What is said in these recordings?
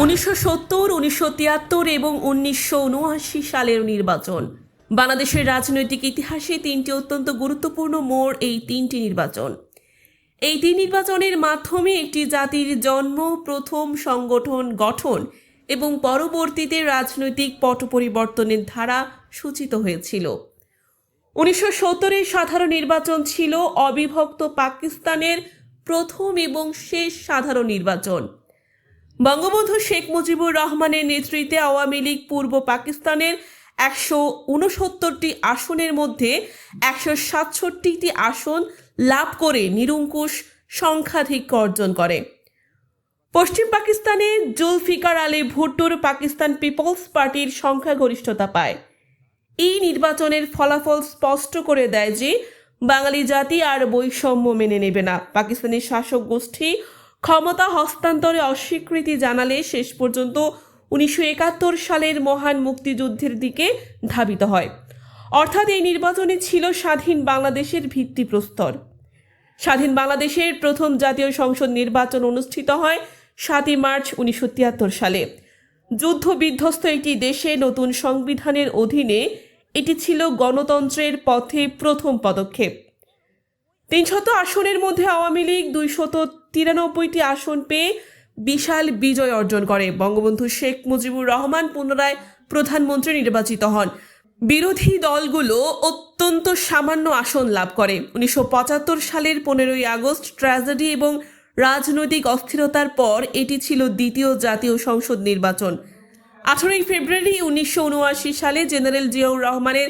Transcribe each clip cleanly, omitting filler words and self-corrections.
1970, 1973 এবং 1979 সালের নির্বাচন বাংলাদেশের রাজনৈতিক ইতিহাসে তিনটি অত্যন্ত গুরুত্বপূর্ণ মোড়। এই তিনটি নির্বাচন, এই তিন নির্বাচনের মাধ্যমে একটি জাতির জন্ম, প্রথম সংগঠন গঠন এবং পরবর্তীতে রাজনৈতিক পট পরিবর্তনের ধারা সূচিত হয়েছিল। 1970-এর সাধারণ নির্বাচন ছিল অবিভক্ত পাকিস্তানের প্রথম এবং শেষ সাধারণ নির্বাচন। বঙ্গবন্ধু শেখ মুজিবুর রহমানের নেতৃত্বে আওয়ামী লীগ পূর্ব পাকিস্তানের 169টি আসনের মধ্যে 167টি আসন লাভ করে নিরঙ্কুশ সংখ্যাধিক্য অর্জন করে। পশ্চিম পাকিস্তানে জুলফিকার আলী ভুট্টোর পাকিস্তান পিপলস পার্টির সংখ্যাগরিষ্ঠতা পায়। এই নির্বাচনের ফলাফল স্পষ্ট করে দেয় যে বাঙালি জাতি আর বৈষম্য মেনে নেবে না। পাকিস্তানি শাসক গোষ্ঠী ক্ষমতা হস্তান্তরে অস্বীকৃতি জানালে শেষ পর্যন্ত 1971 সালের মহান মুক্তিযুদ্ধের দিকে ধাবিত হয়। অর্থাৎ এই নির্বাচনে ছিল স্বাধীন বাংলাদেশের ভিত্তিপ্রস্তর। স্বাধীন বাংলাদেশের প্রথম জাতীয় সংসদ নির্বাচন অনুষ্ঠিত হয় 7 মার্চ 1973 সালে। যুদ্ধ বিধ্বস্ত একটি দেশে নতুন সংবিধানের অধীনে এটি ছিল গণতন্ত্রের পথে প্রথম পদক্ষেপ। 300 আসনের মধ্যে আওয়ামী লীগ 293টি আসন পেয়ে বিশাল বিজয় অর্জন করে। বঙ্গবন্ধু শেখ মুজিবুর রহমান পুনরায় প্রধানমন্ত্রী নির্বাচিত হন। বিরোধী দলগুলো অত্যন্ত সামান্য আসন লাভ করে। 1975 সালের 15ই আগস্ট ট্র্যাজেডি এবং রাজনৈতিক অস্থিরতার পর এটি ছিল দ্বিতীয় জাতীয় সংসদ নির্বাচন। 18ই ফেব্রুয়ারি 1979 সালে জেনারেল জিয়াউর রহমানের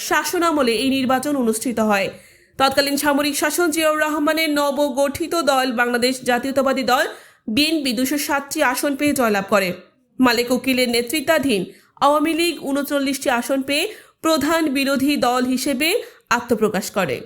শাসনামলে এই নির্বাচন অনুষ্ঠিত হয়। তৎকালীন সামরিক শাসন জিয়াউর রহমানের নবগঠিত দল বাংলাদেশ জাতীয়তাবাদী দল বিএনপি 207টি আসন পেয়ে জয়লাভ করে। মালেক উকিলের নেতৃত্বাধীন আওয়ামী লীগ 39টি আসন পেয়ে প্রধান বিরোধী দল হিসেবে আত্মপ্রকাশ করে।